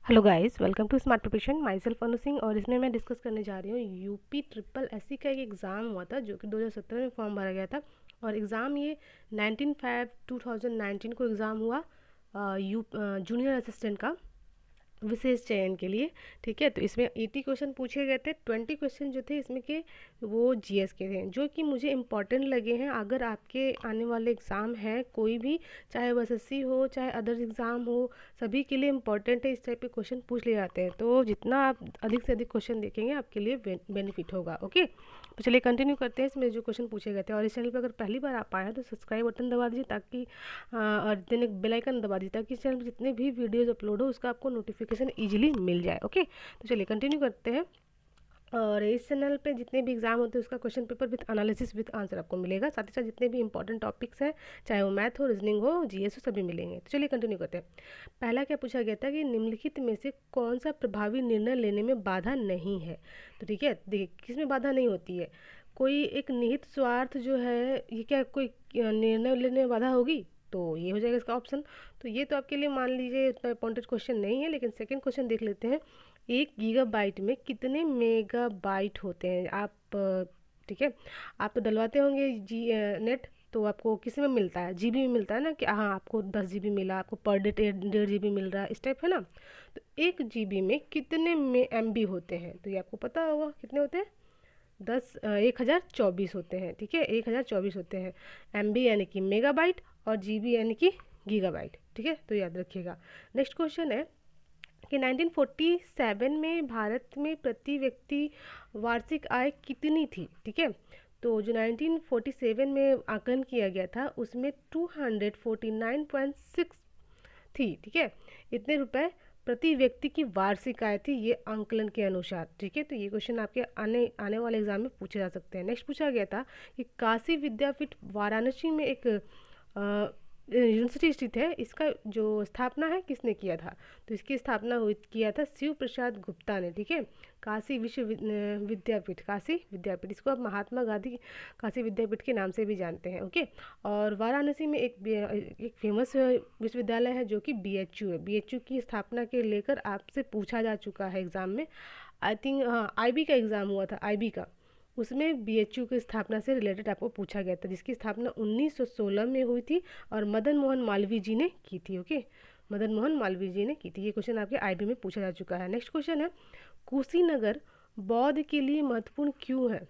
Hello guys, welcome to smart preparation. Myself Anu Singh. और इसमें मैं डिस्कस करने जा रही हूँ यूपी ट्रिपल एससी का एक एग्ज़ाम हुआ था जो कि 2017 में फॉर्म भरा गया था। और एग्ज़ाम ये 19/5/2019 को एग्ज़ाम हुआ जूनियर असिस्टेंट का विशेष चयन के लिए। ठीक है, तो इसमें 80 क्वेश्चन पूछे गए थे। 20 क्वेश्चन जो थे इसमें के वो जीएस के थे, जो कि मुझे इम्पॉर्टेंट लगे हैं। अगर आपके आने वाले एग्ज़ाम हैं कोई भी, चाहे वो एसएससी हो चाहे अदर एग्ज़ाम हो, सभी के लिए इम्पॉर्टेंट है। इस टाइप के क्वेश्चन पूछ लिए जाते हैं, तो जितना आप अधिक से अधिक क्वेश्चन देखेंगे आपके लिए बेनिफिट होगा। ओके, तो चलिए कंटिन्यू करते हैं इसमें जो क्वेश्चन पूछे गए थे। और इस चैनल पर अगर पहली बार आप आए हैं तो सब्सक्राइब बटन दबा दीजिए ताकि और देन एक बेल आइकन दबा दीजिए ताकि इस चैनल पर जितने भी वीडियोस अपलोड हो उसका आपको नोटिफिकेशन इजीली मिल जाए। ओके, तो चलिए कंटिन्यू करते हैं। और इस चैनल पे जितने भी एग्जाम होते हैं उसका question paper with analysis with answer आपको मिलेगा। साथ ही साथ जितने भी इंपॉर्टेंट टॉपिक्स हैं, चाहे वो मैथ हो, रीजनिंग हो, जीएस हो, सभी मिलेंगे। तो चलिए कंटिन्यू करते हैं। पहला क्या पूछा गया था कि निम्नलिखित में से कौन सा प्रभावी निर्णय लेने में बाधा नहीं है। तो ठीक है, देखिए किसमें बाधा नहीं होती है। कोई एक निहित स्वार्थ जो है, ये क्या कोई निर्णय लेने में बाधा होगी? तो ये हो जाएगा इसका ऑप्शन। तो ये तो आपके लिए मान लीजिए इतना इंपॉर्टेंट क्वेश्चन नहीं है, लेकिन सेकंड क्वेश्चन देख लेते हैं। 1 गीगाबाइट में कितने मेगाबाइट होते हैं? आप ठीक है, आप तो डलवाते होंगे नेट, तो आपको किस में मिलता है? जीबी में मिलता है ना, कि हाँ आपको 10 जीबी मिला, आपको पर डे 1.5 जीबी मिल रहा है, इस टाइप है ना। तो 1 जीबी में कितने में एमबी होते हैं? तो ये आपको पता होगा कितने होते हैं। 1024 होते हैं। ठीक है, 1024 होते हैं। एमबी यानी कि मेगाबाइट और जीबी यानी कि गीगाबाइट। ठीक है, तो याद रखिएगा। नेक्स्ट क्वेश्चन है कि 1947 में भारत में प्रति व्यक्ति वार्षिक आय कितनी थी? ठीक है, तो जो 1947 में आकलन किया गया था उसमें 249.6 थी। ठीक है, इतने रुपए प्रति व्यक्ति की वार्षिक आय थी, ये आंकलन के अनुसार। ठीक है, तो ये क्वेश्चन आपके आने आने वाले एग्जाम में पूछे जा सकते हैं। नेक्स्ट पूछा गया था कि काशी विद्यापीठ वाराणसी में एक यूनिवर्सिटी स्थित है, इसका जो स्थापना है किसने किया था? तो इसकी स्थापना हुई किया था शिव प्रसाद गुप्ता ने। ठीक है, काशी विद्यापीठ, काशी विद्यापीठ, इसको आप महात्मा गांधी काशी विद्यापीठ के नाम से भी जानते हैं। ओके, और वाराणसी में एक फेमस विश्वविद्यालय है जो कि बीएचयू है। बीएचयू की स्थापना के लेकर आपसे पूछा जा चुका है एग्जाम में। आई थिंक हाँ, आईबी का एग्ज़ाम हुआ था, आईबी का, उसमें बीएचयू की स्थापना से रिलेटेड आपको पूछा गया था, जिसकी स्थापना 1916 में हुई थी और मदन मोहन मालवीय जी ने की थी। ओके, मदन मोहन मालवीय जी ने की थी। ये क्वेश्चन आपके आईबी में पूछा जा चुका है। नेक्स्ट क्वेश्चन है, कुशीनगर बौद्ध के लिए महत्वपूर्ण क्यों है?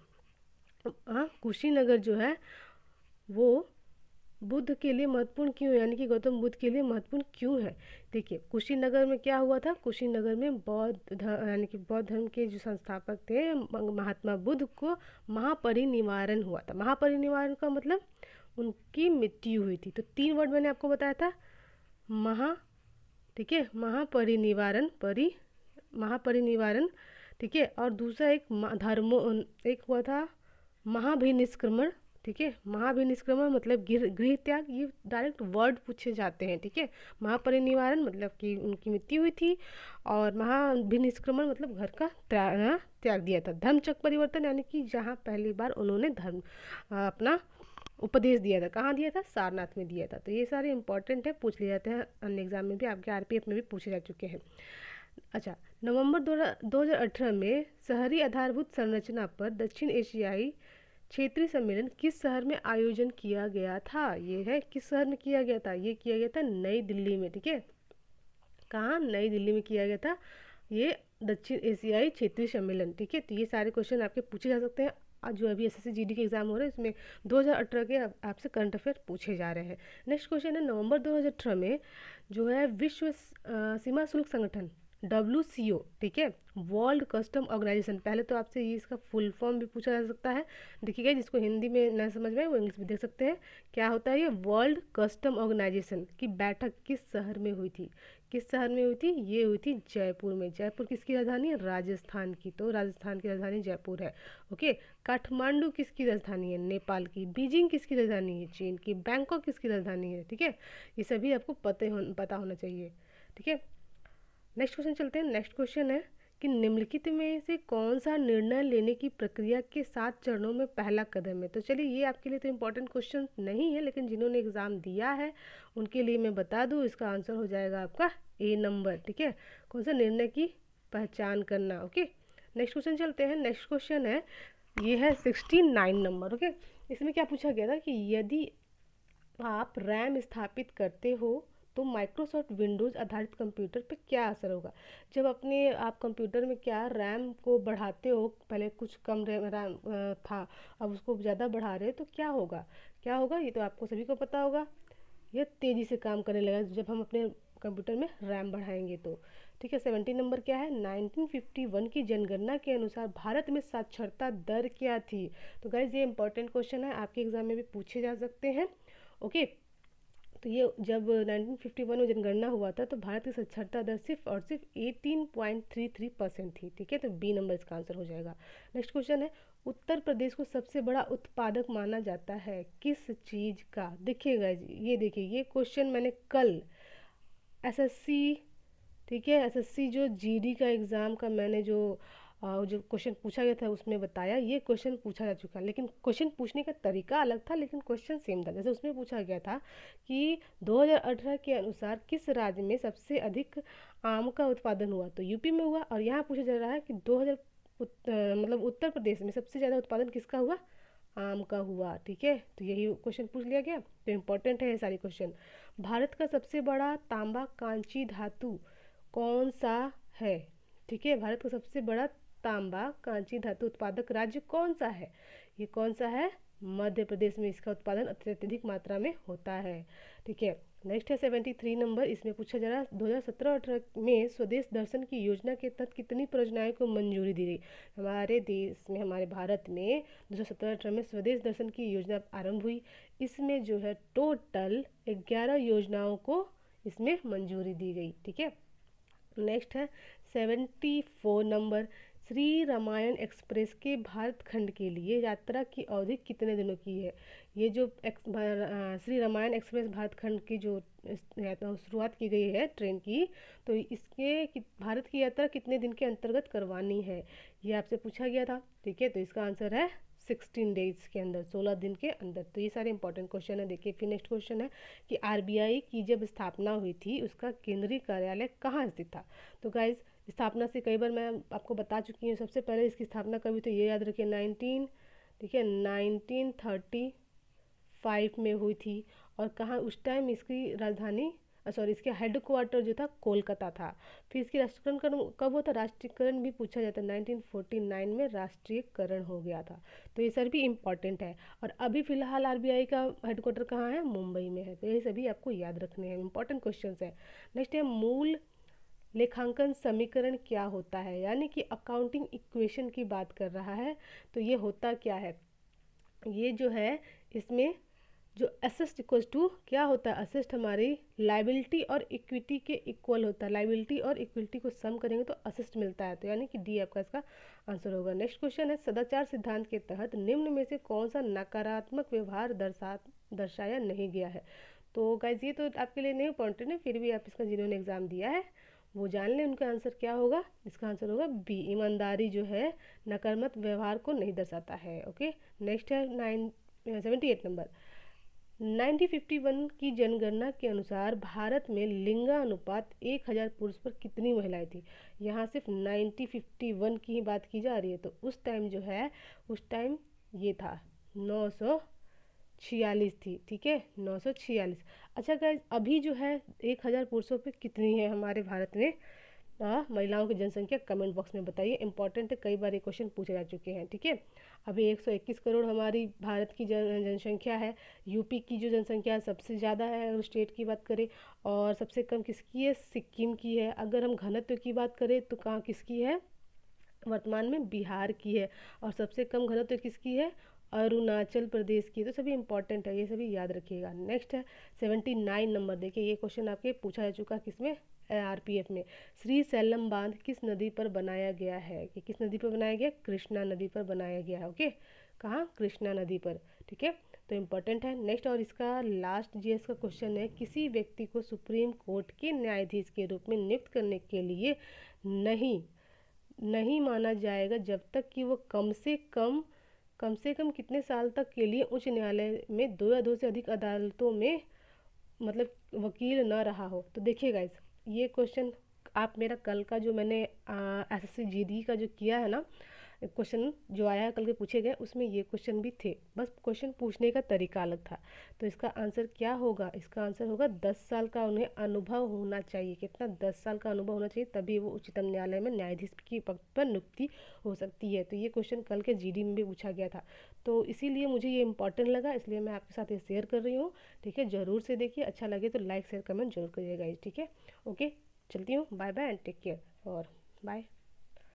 हाँ, कुशीनगर जो है वो बुद्ध के लिए महत्वपूर्ण क्यों है, यानी कि गौतम बुद्ध के लिए महत्वपूर्ण क्यों है? देखिए, कुशीनगर में क्या हुआ था, कुशीनगर में बौद्ध यानी कि बौद्ध धर्म के जो संस्थापक थे महात्मा बुद्ध को महापरिनिर्वाण हुआ था। महापरिनिर्वाण का मतलब उनकी मृत्यु हुई थी। तो 3 वर्ड मैंने आपको बताया था, महा, ठीक है, महापरिनिर्वाण, महापरिनिर्वाण। ठीक है, और दूसरा एक धर्मो, एक हुआ था महाभिनिष्क्रमण। ठीक है, महाभिनिष्क्रमण मतलब गृह त्याग, ये डायरेक्ट वर्ड पूछे जाते हैं। ठीक है, महापरिनिर्वाण मतलब कि उनकी मृत्यु हुई थी, और महाभिनिष्क्रमण मतलब घर का त्याग दिया था। धर्मचक्र परिवर्तन यानी कि जहाँ पहली बार उन्होंने धर्म अपना उपदेश दिया था, कहाँ दिया था? सारनाथ में दिया था। तो ये सारे इंपॉर्टेंट है, पूछ लिए जाते हैं अन्य एग्जाम में भी, आपके आरपीएफ में भी पूछे जा चुके हैं। अच्छा, नवंबर 2018 में शहरी आधारभूत संरचना पर दक्षिण एशियाई क्षेत्रीय सम्मेलन किस शहर में आयोजन किया गया था? ये है किस शहर में किया गया था? ये किया गया था नई दिल्ली में। ठीक है, कहाँ? नई दिल्ली में किया गया था ये दक्षिण एशियाई क्षेत्रीय सम्मेलन। ठीक है, तो ये सारे क्वेश्चन आपके पूछे जा सकते हैं। जो अभी एसएससी जीडी के एग्जाम हो रहे हैं इसमें 2018 के आपसे करंट अफेयर पूछे जा रहे हैं। नेक्स्ट क्वेश्चन है, नवंबर 2018 में जो है विश्व सीमा शुल्क संगठन WCO, ठीक है, वर्ल्ड कस्टम ऑर्गेनाइजेशन, पहले तो आपसे ये इसका फुल फॉर्म भी पूछा जा सकता है। देखिएगा, जिसको हिंदी में न समझ में वो इंग्लिश में देख सकते हैं। क्या होता है ये वर्ल्ड कस्टम ऑर्गेनाइजेशन की बैठक किस शहर में हुई थी? किस शहर में हुई थी? ये हुई थी जयपुर में। जयपुर किसकी राजधानी है? राजस्थान की। तो राजस्थान की राजधानी जयपुर है। ओके, काठमांडू किसकी राजधानी है? नेपाल की। बीजिंग किसकी राजधानी है? चीन की। बैंकॉक किसकी राजधानी है? ठीक है, ये सभी आपको पता होना चाहिए। ठीक है, नेक्स्ट क्वेश्चन चलते हैं। नेक्स्ट क्वेश्चन है कि निम्नलिखित में से कौन सा निर्णय लेने की प्रक्रिया के 7 चरणों में पहला कदम है? तो चलिए, ये आपके लिए तो इम्पोर्टेंट क्वेश्चन नहीं है, लेकिन जिन्होंने एग्ज़ाम दिया है उनके लिए मैं बता दूं, इसका आंसर हो जाएगा आपका ए नंबर, ठीक है, कौन सा निर्णय की पहचान करना। ओके, नेक्स्ट क्वेश्चन चलते हैं। नेक्स्ट क्वेश्चन है, ये है 69 नंबर। ओके, इसमें क्या पूछा गया था कि यदि आप रैम स्थापित करते हो तो माइक्रोसॉफ्ट विंडोज़ आधारित कंप्यूटर पे क्या असर होगा। जब अपने आप कंप्यूटर में क्या रैम को बढ़ाते हो, पहले कुछ कम रैम था, अब उसको ज़्यादा बढ़ा रहे हो तो क्या होगा, क्या होगा, ये तो आपको सभी को पता होगा। यह तेज़ी से काम करने लगा जब हम अपने कंप्यूटर में रैम बढ़ाएंगे तो। ठीक है, 70 नंबर क्या है, 1951 की जनगणना के अनुसार भारत में साक्षरता दर क्या थी। तो गाइज ये इंपॉर्टेंट क्वेश्चन है, आपके एग्जाम में भी पूछे जा सकते हैं। ओके, तो ये जब 1951 में जनगणना हुआ था तो भारत की साक्षरता दर सिर्फ और सिर्फ 18.33% थी। ठीक है, तो बी नंबर इसका आंसर हो जाएगा। नेक्स्ट क्वेश्चन है, उत्तर प्रदेश को सबसे बड़ा उत्पादक माना जाता है किस चीज़ का। देखिएगा ये देखिए, ये क्वेश्चन मैंने कल एसएससी, ठीक है, एसएससी जो जीडी का एग्ज़ाम का मैंने जो क्वेश्चन पूछा गया था उसमें बताया, ये क्वेश्चन पूछा जा चुका है, लेकिन क्वेश्चन पूछने का तरीका अलग था लेकिन क्वेश्चन सेम था। जैसे उसमें पूछा गया था कि 2018 के अनुसार किस राज्य में सबसे अधिक आम का उत्पादन हुआ, तो यूपी में हुआ। और यहाँ पूछा जा रहा है कि 2000 मतलब उत्तर प्रदेश में सबसे ज़्यादा उत्पादन किसका हुआ, आम का हुआ। ठीक है, तो यही क्वेश्चन पूछ लिया गया, तो इम्पोर्टेंट है ये सारे क्वेश्चन। भारत का सबसे बड़ा तांबा कांची धातु कौन सा है। ठीक है, भारत का सबसे बड़ा तांबा कांची धातु उत्पादक राज्य कौन सा है, ये कौन सा है, मध्य प्रदेश में इसका उत्पादन अत्यधिक मात्रा में होता है। ठीक है, नेक्स्ट है 73 नंबर, इसमें पूछा जा रहा है 2017-18 में स्वदेश दर्शन की योजना के तहत कितनी परियोजनाओं को मंजूरी दी गई। हमारे देश में, हमारे भारत में 2017-18 में स्वदेश दर्शन की योजना आरंभ हुई। इसमें जो है टोटल 11 योजनाओं को इसमें मंजूरी दी गई। ठीक है, नेक्स्ट है 74 नंबर, श्री रामायण एक्सप्रेस के भारत खंड के लिए यात्रा की अवधि कितने दिनों की है। ये जो श्री रामायण एक्सप्रेस भारत खंड की जो शुरुआत की गई है ट्रेन की, तो इसके भारत की यात्रा कितने दिन के अंतर्गत करवानी है, ये आपसे पूछा गया था। ठीक है, तो इसका आंसर है 16 डेज के अंदर, 16 दिन के अंदर। तो ये सारे इंपॉर्टेंट क्वेश्चन है। देखिए फिर नेक्स्ट क्वेश्चन है कि आरबीआई की जब स्थापना हुई थी उसका केंद्रीय कार्यालय कहाँ स्थित था। तो गाइज स्थापना से कई बार मैं आपको बता चुकी हूँ, सबसे पहले इसकी स्थापना कभी, तो ये याद रखिए 1935 में हुई थी। और कहाँ, उस टाइम इसकी राजधानी इसके हेडक्वार्टर जो था कोलकाता था। फिर इसकी राष्ट्रीयकरण कब हुआ था, राष्ट्रीयकरण भी पूछा जाता है, 1949 में राष्ट्रीयकरण हो गया था। तो ये सर भी इम्पॉर्टेंट है। और अभी फिलहाल आरबीआई का हेडक्वार्टर कहाँ है, मुंबई में है। तो ये सभी आपको याद रखने हैं, इंपॉर्टेंट क्वेश्चन है। नेक्स्ट है मूल लेखांकन समीकरण क्या होता है, यानी कि अकाउंटिंग इक्वेशन की बात कर रहा है। तो ये होता क्या है, ये जो है इसमें जो असेस्ट इक्वल्स टू क्या होता है, असेस्ट हमारी लाइबिलिटी और इक्विटी के इक्वल होता है, लाइबिलिटी और इक्विटी को सम करेंगे तो असेस्ट मिलता है, तो यानी कि डी आपका इसका आंसर होगा। नेक्स्ट क्वेश्चन है, सदाचार सिद्धांत के तहत निम्न में से कौन सा नकारात्मक व्यवहार दर्शाया नहीं गया है। तो गाइज ये तो आपके लिए नहीं इंपॉर्टेंट है, फिर भी आप इसका जिन्होंने एग्जाम दिया है वो जान लें उनका आंसर क्या होगा। इसका आंसर होगा बी, ईमानदारी जो है नकारात्मक व्यवहार को नहीं दर्शाता है। ओके, नेक्स्ट है 78 नंबर, 1951 की जनगणना के अनुसार भारत में लिंगानुपात 1000 पुरुष पर कितनी महिलाएं थी। यहाँ सिर्फ 1951 की ही बात की जा रही है, तो उस टाइम जो है, उस टाइम ये था 946 थी। ठीक है, 946। अच्छा गाइज, अभी जो है 1000 पुरुषों पे कितनी है हमारे भारत में महिलाओं की जनसंख्या, कमेंट बॉक्स में बताइए, इंपॉर्टेंट है, कई बार ये क्वेश्चन पूछे जा चुके हैं। ठीक है, अभी 121 करोड़ हमारी भारत की जनसंख्या है। यूपी की जो जनसंख्या है सबसे ज़्यादा है अगर स्टेट की बात करें, और सबसे कम किसकी है, सिक्किम की है। अगर हम घनत्व की बात करें तो कहाँ किसकी है, वर्तमान में बिहार की है। और सबसे कम घनत्व किसकी है, अरुणाचल प्रदेश की। तो सभी इंपॉर्टेंट है, ये सभी याद रखिएगा। नेक्स्ट है 79 नंबर, देखिए ये क्वेश्चन आपके पूछा जा चुका किसमें, आरपीएफ में। श्री सैलम बांध किस नदी पर बनाया गया है, कि किस नदी पर बनाया गया, कृष्णा नदी पर बनाया गया है। ओके, कहाँ, कृष्णा नदी पर। ठीक है, तो इम्पोर्टेंट है। नेक्स्ट और इसका लास्ट जीएस का क्वेश्चन है, किसी व्यक्ति को सुप्रीम कोर्ट के न्यायाधीश के रूप में नियुक्त करने के लिए नहीं माना जाएगा जब तक कि वो कम से कम कितने साल तक के लिए उच्च न्यायालय में 2 या 2 से अधिक अदालतों में मतलब वकील न रहा हो। तो देखिए गाइस, ये क्वेश्चन आप मेरा कल का जो मैंने एसएससी जीडी का जो किया है ना, क्वेश्चन जो आया है कल के पूछे गए, उसमें ये क्वेश्चन भी थे, बस क्वेश्चन पूछने का तरीका अलग था। तो इसका आंसर क्या होगा? इसका आंसर होगा 10 साल का उन्हें अनुभव होना चाहिए। कितना? 10 साल का अनुभव होना चाहिए, तभी वो उच्चतम न्यायालय में न्यायाधीश की पद पर नियुक्ति हो सकती है। तो ये क्वेश्चन कल के जीडी में भी पूछा गया था, तो इसीलिए मुझे ये इंपॉर्टेंट लगा, इसलिए मैं आपके साथ ये शेयर कर रही हूँ। ठीक है, ज़रूर से देखिए, अच्छा लगे तो लाइक शेयर कमेंट जरूर करिएगा। ठीक है, ओके, चलती हूँ, bye bye and take care और बाय।